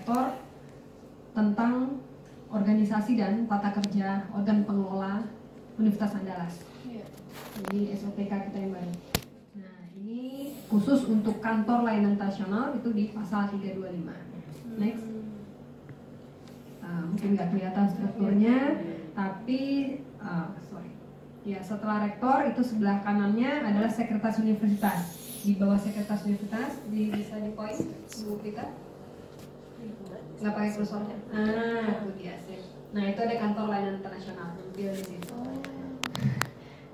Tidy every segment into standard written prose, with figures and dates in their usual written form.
rektor tentang organisasi dan tata kerja organ pengelola Universitas Andalas. Jadi SOPK kita yang baru. Nah, ini khusus untuk kantor layanan nasional itu di pasal 325. Next. Mungkin nggak kelihatan strukturnya, tapi ya setelah rektor itu sebelah kanannya adalah sekretaris universitas. Di bawah sekretaris universitas bisa di point buku kita. Nggak pakai kursornya. Itu dia sih. Nah, itu ada kantor layanan internasional di situ.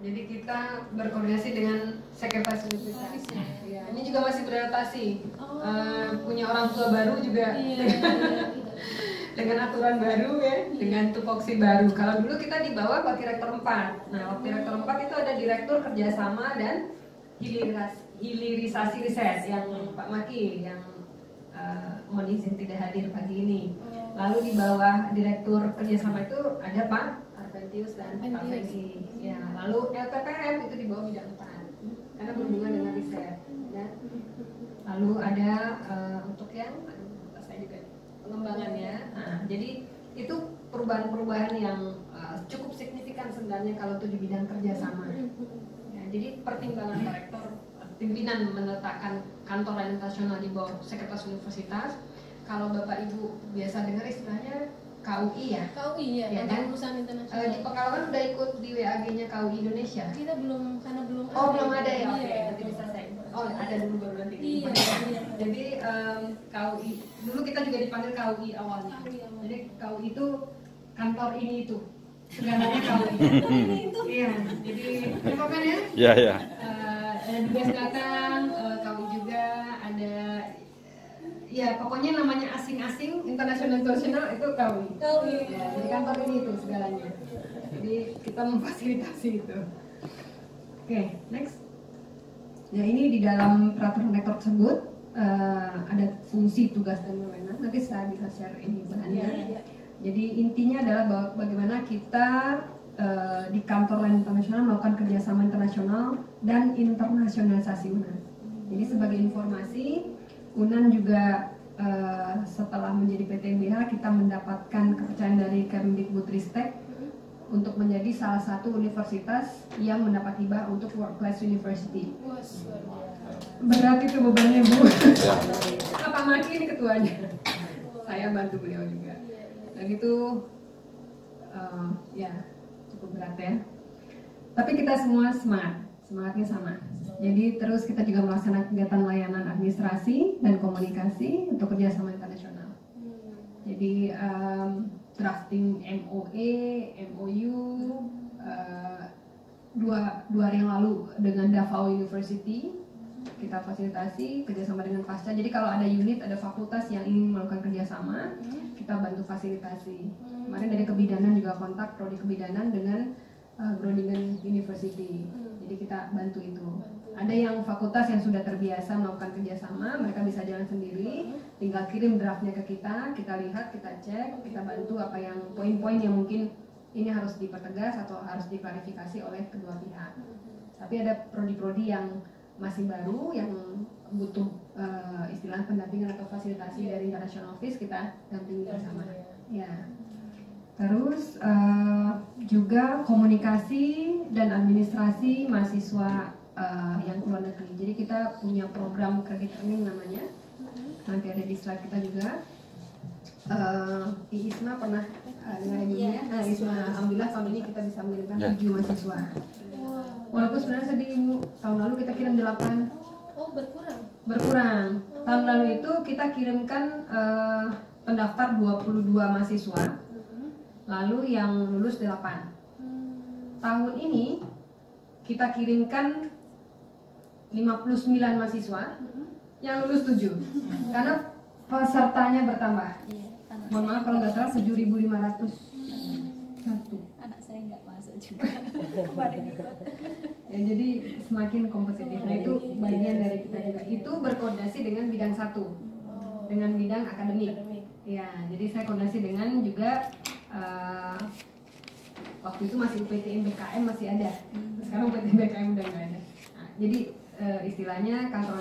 Jadi kita berkoordinasi dengan sekretaris universitas. Ya, ini juga masih beradaptasi. Punya orang tua baru juga. Dengan aturan baru ya, dengan tupoksi baru. Kalau dulu kita di bawah wakil rektor 4. Nah, wakil rektor 4 itu ada direktur kerjasama dan hilirisasi riset yang Pak Maki yang mohon izin tidak hadir pagi ini. Lalu di bawah direktur kerjasama itu ada Pak Arventius dan Pak Fengki. Ya, lalu LPPM itu di bawah bidang 4 karena berhubungan dengan riset. Ya. Lalu ada untuk yang saya juga pengembangannya. Nah, jadi itu perubahan-perubahan yang cukup signifikan sebenarnya kalau itu di bidang kerjasama. Ya, jadi pertimbangan Pak Rektor, pimpinan meletakkan kantor layanan nasional di bawah sekretaris universitas. Kalau Bapak Ibu biasa dengar istilahnya KUI ya? KUI ya, kan? Perusahaan internasional. Di Pekalongan udah ikut di WAG-nya KUI Indonesia? Kita belum, karena belum ada. Belum ada ya? Oke, iya. nanti bisa saya. Ada dulu baru nanti. Iya. Jadi KUI, dulu kita juga dipanggil KUI awalnya. Jadi KUI itu kantor ini itu. Segalanya KUI. Iya, jadi apa kan ya? Iya, iya. Ada tugas datang, KUI juga ada. Ya pokoknya namanya asing-asing, internasional itu KUI. Ya, jadi kantor ini itu segalanya. Jadi kita memfasilitasi itu. Oke, next. Ya ini di dalam peraturan rektor tersebut ada fungsi, tugas dan wewenang. Nanti saya bisa share ini bahannya. Jadi intinya adalah bagaimana kita di kantor layanan internasional melakukan kerjasama internasional dan internasionalisasi UNAN. Jadi sebagai informasi, UNAN juga setelah menjadi PTMBH kita mendapatkan kepercayaan dari Kemdikbudristek untuk menjadi salah satu universitas yang mendapat hibah untuk World Class University. Berat itu bebannya Bu. Pak Maki ini ketuanya. Saya bantu beliau juga. Dan itu ya cukup berat ya. Tapi kita semua semangatnya sama. Jadi terus kita juga melaksanakan kegiatan layanan administrasi dan komunikasi untuk kerjasama internasional. Jadi drafting MOE, MOU dua hari yang lalu dengan Davao University kita fasilitasi kerjasama dengan Pasca. Jadi kalau ada unit, ada fakultas yang ingin melakukan kerjasama, kita bantu fasilitasi. Kemarin dari kebidanan juga kontak prodi kebidanan dengan Groningen University. Jadi kita bantu itu. Ada yang fakultas yang sudah terbiasa melakukan kerjasama, mereka bisa jalan sendiri, tinggal kirim draftnya ke kita lihat, kita cek, kita bantu apa yang poin-poin yang mungkin ini harus dipertegas atau harus diklarifikasi oleh kedua pihak. Tapi ada prodi-prodi yang masih baru, yang butuh istilah pendampingan atau fasilitasi dari International Office, kita dampingi bersama. Ya. Terus juga komunikasi dan administrasi mahasiswa yang keluar negeri. Jadi kita punya program kredit earning namanya. Nanti ada di slide kita juga. Isma pernah dengar ini ya. Nah, Isma alhamdulillah tahun ini kita bisa mengirimkan 7 mahasiswa. Walaupun sebenarnya sedih Bu, tahun lalu kita kirim 8. Oh, Berkurang. Tahun lalu itu kita kirimkan pendaftar 22 mahasiswa. Lalu yang lulus 8. Tahun ini kita kirimkan 59 mahasiswa, yang lulus 7. Karena pesertanya bertambah. Mohon maaf kalau nggak salah 7.501. Anak saya nggak masuk juga. Ya, jadi semakin kompetitif. Nah itu bagian dari kita juga. Itu berkoordinasi dengan bidang 1, dengan bidang akademik. Ya, jadi saya koordinasi dengan juga waktu itu masih UPTN BKM masih ada. Sekarang UPTN BKM udah nggak ada. Nah, jadi istilahnya kantor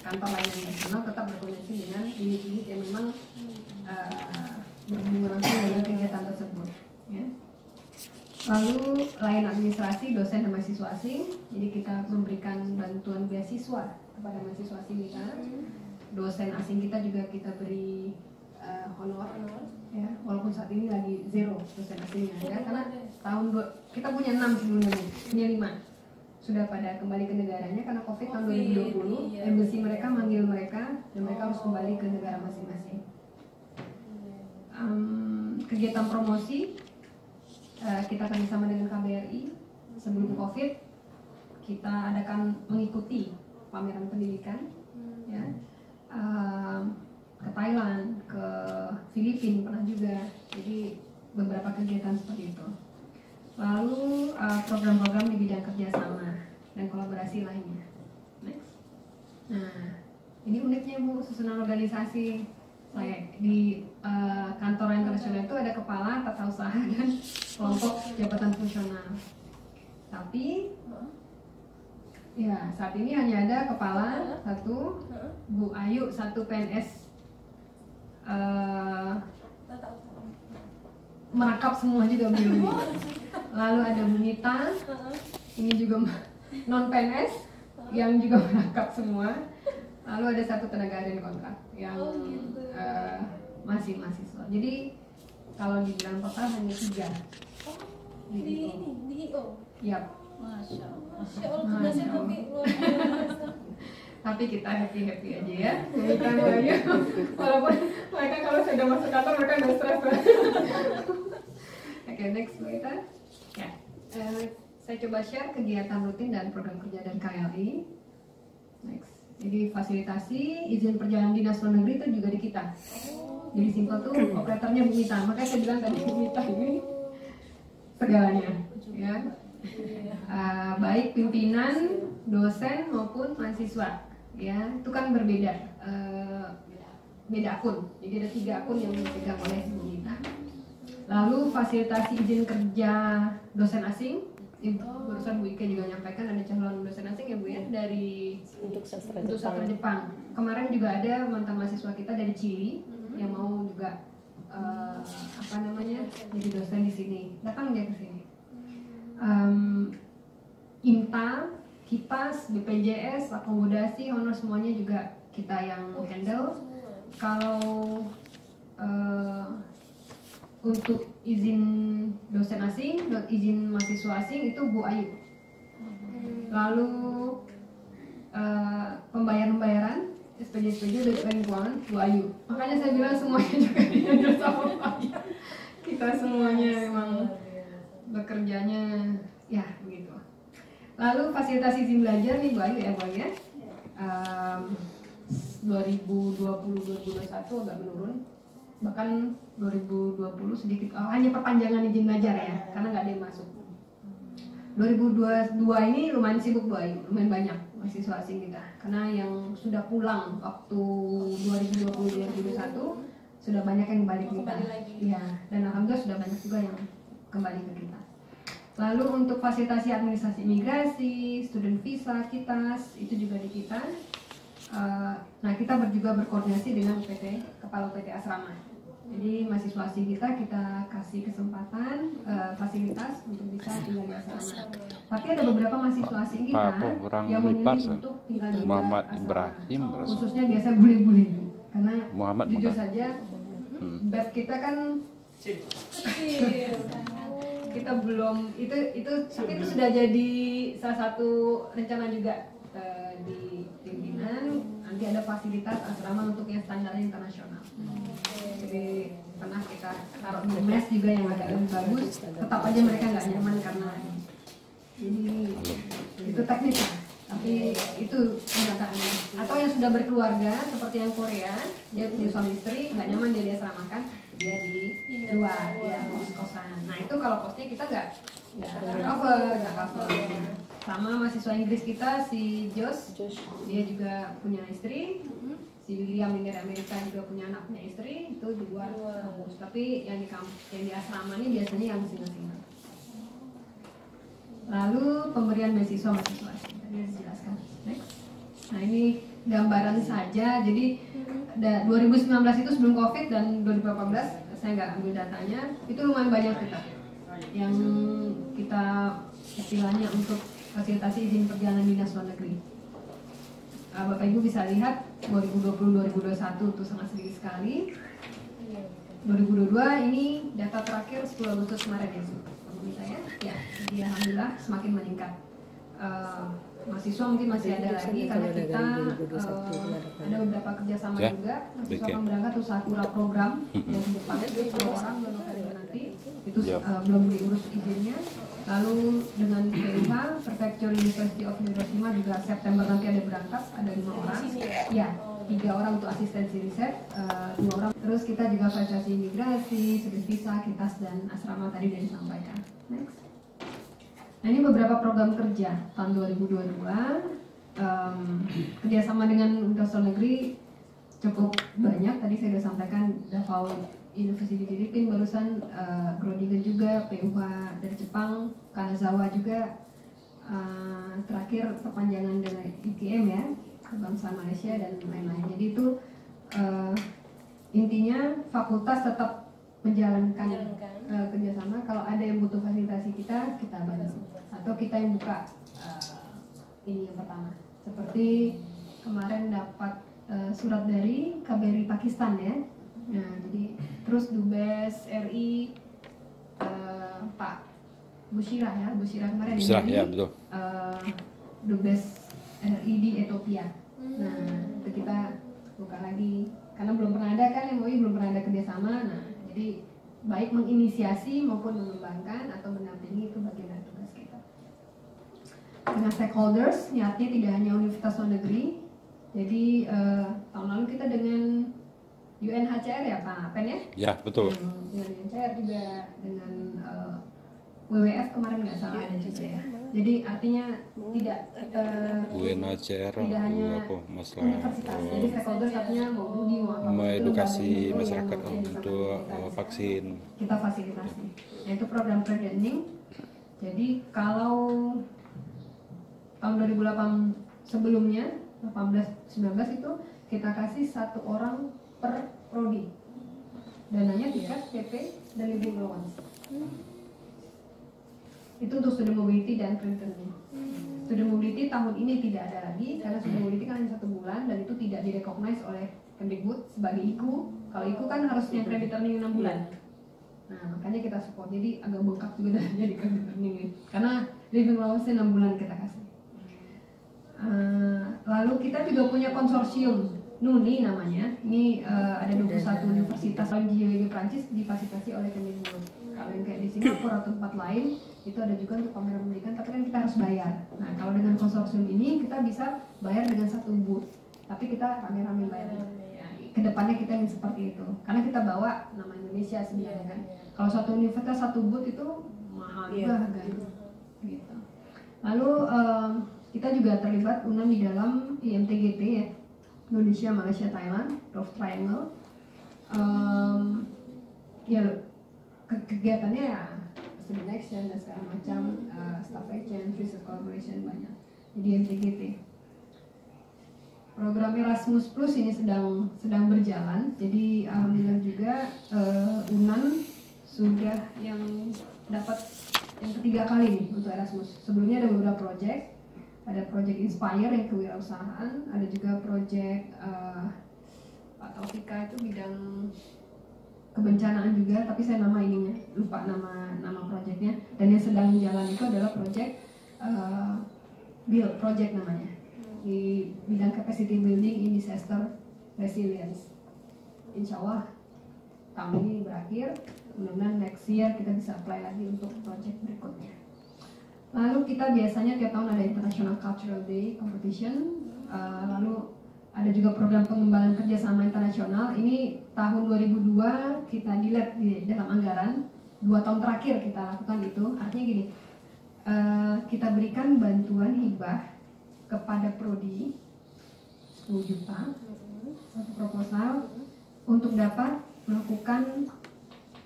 layanan nasional tetap berkoordinasi dengan unit-unit yang memang Lalu layanan administrasi dosen dan mahasiswa asing, jadi kita memberikan bantuan beasiswa kepada mahasiswa asing kita. Dosen asing kita juga kita beri honor, ya, walaupun saat ini lagi zero dosen asingnya, ya, karena kita punya 6 sebelumnya, punya 5 sudah pada kembali ke negaranya karena COVID tahun 2020, embassy mereka manggil mereka dan mereka harus kembali ke negara masing-masing. Kegiatan promosi kita kerjasama dengan KBRI sebelum COVID, kita adakan mengikuti pameran pendidikan, ya, ke Thailand, ke Filipina pernah juga, jadi beberapa kegiatan seperti itu. Lalu program-program di bidang kerjasama dan kolaborasi lainnya. Next. Nah, ini uniknya Bu, susunan organisasi saya di kantor internasional itu ada kepala tata usaha dan kelompok jabatan fungsional. Tapi ya saat ini hanya ada kepala satu, Bu Ayu satu PNS merakap semua juga beliau. Lalu ada Bu Nita, ini juga non PNS yang juga merakap semua. Lalu ada satu tenaga ahli kontrak yang masih mahasiswa. Jadi kalau dibilang total hanya 3. Di IO. Yap. Masya Allah, tugasnya tapi luar biasa. Tapi kita happy aja ya. Walaupun mereka kalau sudah masuk kantor mereka udah stres. Oke, next kita. Ya, saya coba share kegiatan rutin dan program kerja dari KLI. Next. Jadi fasilitasi izin perjalanan dinas luar negeri itu juga di kita. Jadi simpel tuh operatornya Bu Mita. Makanya saya bilang tadi Bu Mita ini segalanya, ya. Baik pimpinan, dosen maupun mahasiswa, ya. Itu kan berbeda, beda akun. Jadi ada 3 akun yang dipegang oleh Bu Mita. Lalu fasilitasi izin kerja dosen asing. Barusan Bu Ike juga nyampaikan ada calon dosen asing ya Bu ya dari untuk sastra Jepang. Kemarin juga ada mantan mahasiswa kita dari Chili yang mau juga jadi dosen di sini. Datang dia ke sini. IMTA, KIPAS, BPJS, akomodasi, honor semuanya juga kita yang handle. Kalau untuk izin dosen asing, izin mahasiswa asing itu Bu Ayu. Lalu pembayaran SPJ dari keuangan Bu Ayu. Makanya saya bilang semuanya juga dihandle sama Pak Ayu. Kita semuanya memang bekerjanya ya begitu. Lalu fasilitasi izin belajar nih Bu Ayu ya Bu Ayu ya. 2020-2021 agak menurun. Bahkan 2020 sedikit hanya perpanjangan izin belajar ya, karena nggak ada yang masuk. 2022 ini lumayan sibuk Bu Ayu, lumayan banyak mahasiswa asing kita, karena yang sudah pulang waktu 2020-2021 sudah banyak yang balik kita, ya, dan alhamdulillah sudah banyak juga yang kembali ke kita. Lalu untuk fasilitasi administrasi imigrasi, student visa, KITAS itu juga di kita. Nah kita juga berkoordinasi dengan kepala UPT asrama. Jadi mahasiswa asing kita kasih kesempatan fasilitas untuk bisa tinggal di asrama. Tapi ada beberapa mahasiswa asing kita yang memilih untuk tinggal di Muhammad asrama. Ibrahim, Khususnya biasa bule-bule, karena Muhammad jujur saja bab kita kan kita belum itu tapi itu sudah jadi salah satu rencana juga di pimpinan. Nanti ada fasilitas asrama untuk yang standarnya internasional. Jadi pernah kita taruh di mes juga yang agak lebih bagus, tetap aja mereka nggak nyaman karena jadi itu teknis lah. Tapi itu kenyataannya. Atau yang sudah berkeluarga seperti yang Korea, dia punya suami istri nggak nyaman dia diasramakan, dia di luar, dia kos-kosan. Nah itu kalau kosnya kita nggak cover. Sama mahasiswa Inggris kita si Josh, dia juga punya istri. Si William dari Amerika juga punya anak, punya istri, itu di luar kampus. Tapi yang di asrama ini biasanya yang single-single. Lalu pemberian beasiswa mahasiswa tadi dijelaskan. Next. Nah ini gambaran saja. Jadi 2019 itu sebelum COVID dan 2018 saya nggak ambil datanya, itu lumayan banyak kita. yang kita istilahnya untuk fasilitasi izin perjalanan dinas luar negeri. Bapak Ibu bisa lihat 2020-2021 itu sangat sedikit sekali. 2022 ini data terakhir 10 Agustus kemarin ya, bisa ya? Ya, jadi alhamdulillah semakin meningkat. Mahasiswa mungkin masih ada lagi karena kita ada beberapa kerjasama juga. Mahasiswa akan berangkat usaha kura program yang di depan 10 orang bulan November nanti itu belum diurus izinnya. Lalu dengan PUH Prefecture University of Hiroshima juga September nanti ada berangkat, ada 5 orang. Ya, 3 orang untuk asistensi riset, 2 orang. Terus kita juga fasilitasi imigrasi, servis visa, kitas dan asrama tadi sudah disampaikan. Next. Nah ini beberapa program kerja tahun 2022, kerjasama dengan universitas negeri cukup banyak. Tadi saya sudah sampaikan Davao University di Filipina barusan, Groningen juga, PUH dari Jepang, Kanazawa juga, terakhir perpanjangan dengan IKM ya, kebangsaan Malaysia dan lain-lain. Jadi itu intinya fakultas tetap menjalankan kerjasama. Kalau ada yang butuh fasilitasi kita bantu, atau kita yang buka ini yang pertama. Seperti kemarin dapat surat dari KBRI Pakistan ya. Nah, jadi terus Dubes RI Pak Bushirah ya, Bushirah kemarin ya, betul. Dubes RI di Ethiopia. Nah, itu kita buka lagi karena belum pernah ada kan MOI, belum pernah ada kerjasama. Nah, jadi baik menginisiasi maupun mengembangkan atau mendampingi itu bagian dari tugas kita. Dengan stakeholders, niatnya tidak hanya universitas luar negeri. Jadi tahun lalu kita dengan UNHCR ya Pak Pen ya? Ya betul. Dengan UNHCR juga, dengan WWF kemarin nggak salah ada juga ya. Jadi artinya tidak UNHCR tidak hanya masalah universitas. Jadi stakeholders artinya mau Budi mau edukasi masyarakat untuk vaksin. Kita fasilitasi. Yaitu program pre-learning. Jadi kalau tahun 2008 sebelumnya 18-19 itu kita kasih 1 orang per prodi. Dananya tiket, PP, dan living allowance. Itu untuk student mobility dan pre-learning. Student mobility tahun ini tidak ada lagi karena student mobility kan hanya 1 bulan dan itu tidak direcognize oleh Kemdikbud sebagai IKU. Kalau IKU kan harusnya credit earning 6 bulan. Nah, makanya kita support. Jadi agak bengkak juga dari credit earning ini. Karena living allowance 6 bulan kita kasih. Lalu kita juga punya konsorsium NUNI namanya. Ini ada 21 universitas di Prancis difasilitasi oleh Kemdikbud. Kalau yang kayak di Singapura atau tempat lain itu ada juga untuk pameran pendidikan, tapi kan kita harus bayar. Nah, kalau dengan konsorsium ini kita bisa bayar dengan 1 booth, tapi kita rame-rame bayar. Ya, kedepannya kita ingin seperti itu, karena kita bawa nama Indonesia sebenarnya kan. Kalau satu universitas 1 booth itu mahal juga harganya. Gitu. Lalu kita juga terlibat UNAM di dalam IMTGT ya, Indonesia, Malaysia, Thailand, Rough Triangle. Ya kegiatannya ya student action dan segala macam, staff action, research collaboration banyak. Jadi IMTGT. Program Erasmus Plus ini sedang berjalan. Jadi alhamdulillah juga UNAM sudah yang dapat yang ketiga kali nih untuk Erasmus. Sebelumnya ada beberapa project. Ada project Inspire yang kewirausahaan, ada juga project Pak Taufika itu bidang kebencanaan juga, tapi saya nama ininya lupa nama projectnya. Dan yang sedang jalan itu adalah project build project namanya, di bidang capacity building in disaster resilience. Insya Allah tahun ini berakhir, mudah-mudahan next year kita bisa apply lagi untuk project berikutnya. Lalu kita biasanya tiap tahun ada International Cultural Day Competition, lalu ada juga program pengembangan kerjasama internasional. Ini tahun 2002 kita dilihat di dalam anggaran, 2 tahun terakhir kita lakukan itu. Artinya gini, kita berikan bantuan hibah kepada prodi 10 juta, 1 proposal untuk dapat melakukan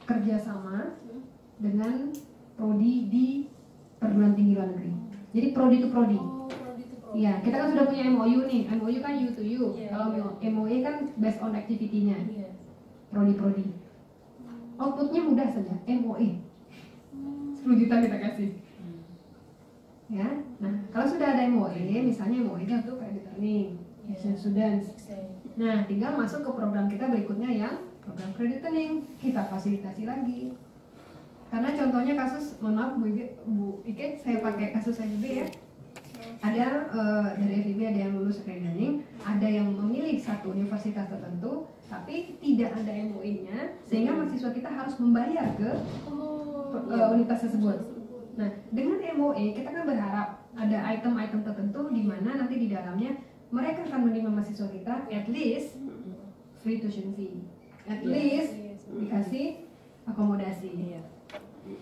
kerjasama dengan prodi di perguruan tinggi luar negeri. Jadi prodi itu prodi. Iya, kita kan sudah punya MOU nih. MOU kan U to U. Kalau MOE kan based on activity-nya. Prodi-prodi. Outputnya mudah saja, MOE. 10 juta kita kasih. Ya, nah kalau sudah ada MOE, misalnya MOE-nya untuk credit earning, action students. Nah, tinggal masuk ke program kita berikutnya yang program credit earning, kita fasilitasi lagi. Karena contohnya kasus, mohon maaf Bu Ike, saya pakai kasus FIB ya. Ada dari FIB ada yang lulus credit earning, ada yang memilih satu universitas tertentu, tapi tidak ada MOE-nya, sehingga mahasiswa kita harus membayar ke universitas tersebut. Nah, dengan MOE kita kan berharap ada item-item tertentu di mana nanti di dalamnya mereka akan menerima mahasiswa kita at least free tuition fee, at least dikasih akomodasi.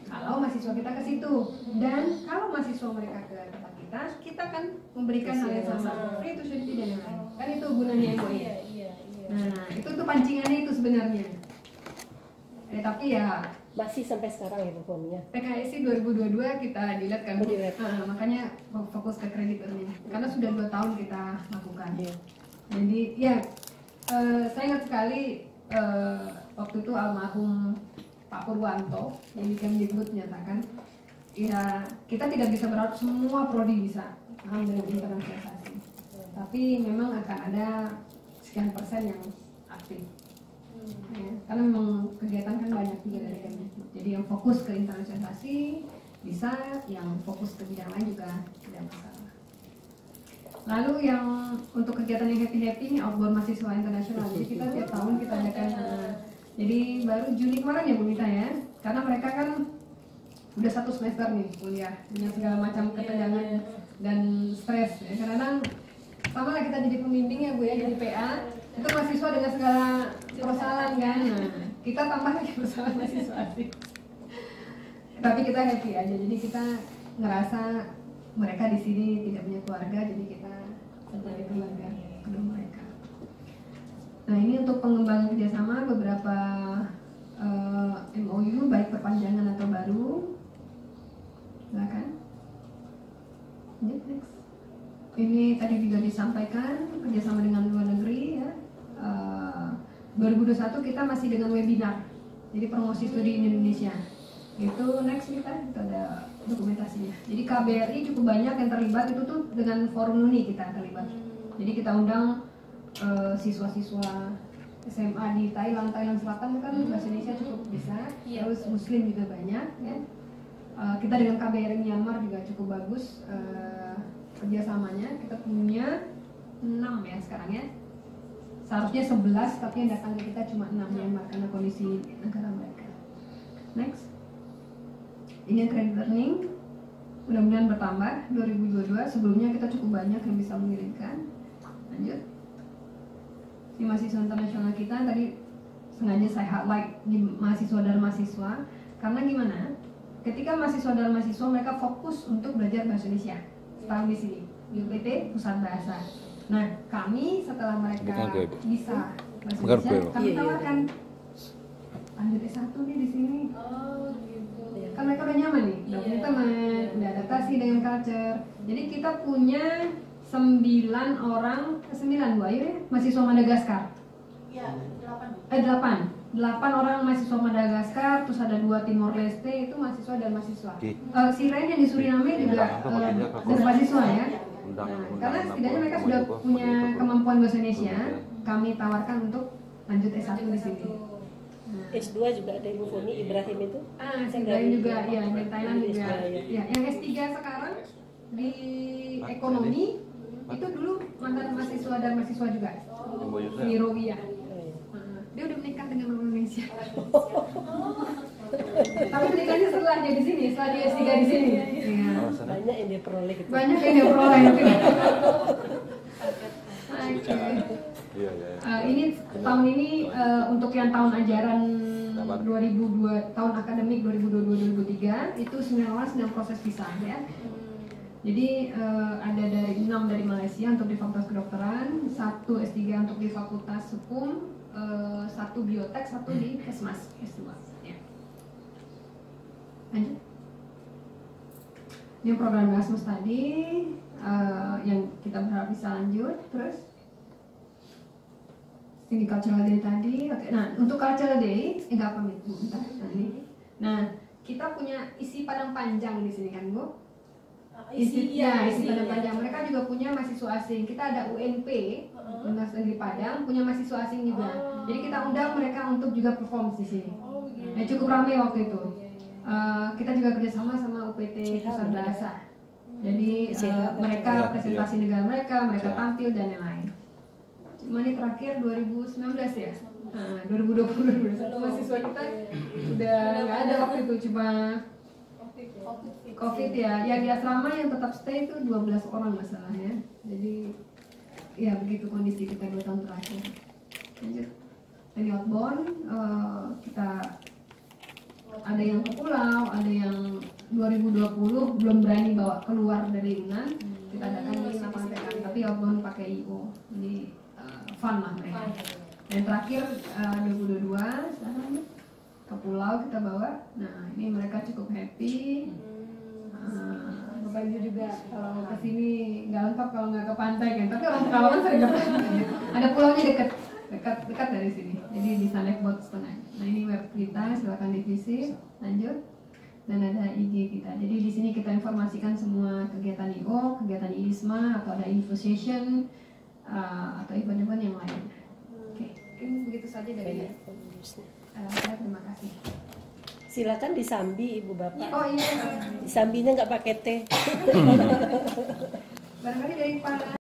Kalau mahasiswa kita ke situ, dan kalau mahasiswa mereka ke tempat kita kan memberikan hal yang sama, free tuition fee dan lain-lain. Kan itu gunanya MOE. Nah, itu tuh pancingannya itu sebenarnya. Tapi ya masih sampai sekarang ya Bu Foni ya. PKSI 2022 kita dilihat kan, makanya fokus ke kredit earning karena sudah 2 tahun kita lakukan. Jadi ya saya ingat sekali waktu itu almarhum Pak Purwanto yang di Kemdikbud menyatakan ya kita tidak bisa berharap semua prodi bisa mengambil internasionalisasi, tapi memang akan ada sekian persen yang aktif. Ya, karena memang kegiatan kan banyak juga dari Kemdikbud. Jadi yang fokus ke internasionalisasi bisa, yang fokus ke bidang lain juga tidak masalah. Lalu yang untuk kegiatan yang happy ini outbound mahasiswa internasional. Jadi kita tiap tahun kita adakan. Jadi baru Juni kemarin ya Bu Mita ya, karena mereka kan udah 1 semester nih kuliah dengan segala macam ketegangan dan stres. Ya. Kadang-kadang sama lah kita jadi pembimbing ya Bu ya, jadi PA. Itu mahasiswa dengan segala persoalan kan, nah, kita tambah lagi persoalan mahasiswa sih. Tapi kita happy aja, jadi kita ngerasa mereka di sini tidak punya keluarga, jadi kita sebagai keluarga kedua mereka. Nah ini untuk pengembangan kerjasama beberapa MOU baik perpanjangan atau baru, silakan. Next. Ini tadi juga disampaikan kerjasama dengan luar negeri ya. 2021 kita masih dengan webinar, jadi promosi studi di Indonesia. Itu next kita ada dokumentasinya. Jadi KBRI cukup banyak yang terlibat, itu tuh dengan forum Nuni kita terlibat. Jadi kita undang siswa-siswa SMA di Thailand Selatan kan bahasa Indonesia cukup bisa, terus Muslim juga banyak ya. Kita dengan KBRI Myanmar juga cukup bagus kerjasamanya. Kita punya 6 ya sekarang ya. Seharusnya 11 tapi yang datang ke kita cuma 6 Myanmar karena kondisi negara mereka. Next. Ini credit earning mudah-mudahan bertambah 2022. Sebelumnya kita cukup banyak yang bisa mengirimkan. Lanjut. Si mahasiswa internasional kita tadi sengaja saya highlight di mahasiswa dan mahasiswa karena gimana? Ketika mahasiswa dan mahasiswa mereka fokus untuk belajar bahasa Indonesia setahun di sini di UPT Pusat Bahasa. Nah kami setelah mereka bisa bahasa Indonesia kami tawarkan lanjut S1 nih di sini. Kan mereka udah nyaman nih, udah punya teman, udah adaptasi dengan culture. Jadi kita punya 9 Bu Ayu ya, mahasiswa Madagaskar. Ya, 8. 8 orang mahasiswa Madagaskar, terus ada 2 Timor Leste, itu mahasiswa dan mahasiswa. Si Ren yang di Suriname juga dan mahasiswa ya. Nah, karena setidaknya mereka sudah punya kemampuan bahasa Indonesia, kami tawarkan untuk lanjut S1 di sini. Nah. S2 juga ada Ibu Foni Ibrahim itu. Si Ibrahim juga, ya dari Thailand juga. Ya, yang S3 sekarang di ekonomi itu dulu mantan mahasiswa dan mahasiswa juga. Di Rovia. Dia udah menikah dengan orang Indonesia. Tapi menikahnya setelah dia di sini, setelah dia S3 di sini. Ya. Banyak yang dia peroleh gitu. Banyak yang dia peroleh. Ini tahun ini untuk yang tahun ajaran 2002 tahun akademik 2022-2023 itu 9 orang sedang proses visa ya. Jadi ada dari 6 dari Malaysia untuk di Fakultas Kedokteran, 1 S3 untuk di Fakultas Hukum, 1 Biotek, 1 di Kesmas S2 ya. Lanjut. Ini program Erasmus tadi yang kita berharap bisa lanjut. Terus ini Cultural Day tadi. Oke. Nah untuk Cultural Day, enggak pamit Bu, bentar. Nah kita punya isi Padang Panjang di sini kan Bu? Isi Padang Panjang. Mereka juga punya mahasiswa asing. Kita ada UNP, Universitas Negeri Padang, punya mahasiswa asing juga. Jadi kita undang mereka untuk juga perform di sini. Oh, begitu. Nah, cukup ramai waktu itu. Iya, iya. Kita juga kerjasama sama UPT Pusat Bahasa. Jadi mereka Iya, presentasi negara mereka Iya. tampil dan lain-lain. Cuma ini terakhir 2019 ya. 2020 mahasiswa kita udah nggak ada waktu itu, cuma COVID ya. Yang di asrama yang tetap stay itu 12 orang masalahnya. Jadi ya begitu kondisi kita 2 tahun terakhir. Lanjut. Dari outbound kita ada yang ke pulau, ada yang 2020 belum berani bawa keluar dari Yunan. Kita adakan di lapangan PKN, tapi outbound pakai IO. Jadi fun lah mereka. Dan terakhir 2022 sekarang ke pulau kita bawa. Nah ini mereka cukup happy. Bapak Ibu juga kalau ke sini nggak lengkap kalau nggak ke pantai kan. Tapi orang Pekalongan sering ke pantai. Ada pulaunya dekat dari sini. Jadi bisa naik boat setengah. Nah ini web kita, silakan divisit. Lanjut. Dan ada IG kita. Jadi di sini kita informasikan semua kegiatan IO, kegiatan IISMA, atau ada info session atau event-event yang lain. Oke, mungkin begitu saja dari saya. Terima kasih. Silakan disambi Ibu Bapak. Oh iya. Disambinya nggak pakai teh. Barangkali dari para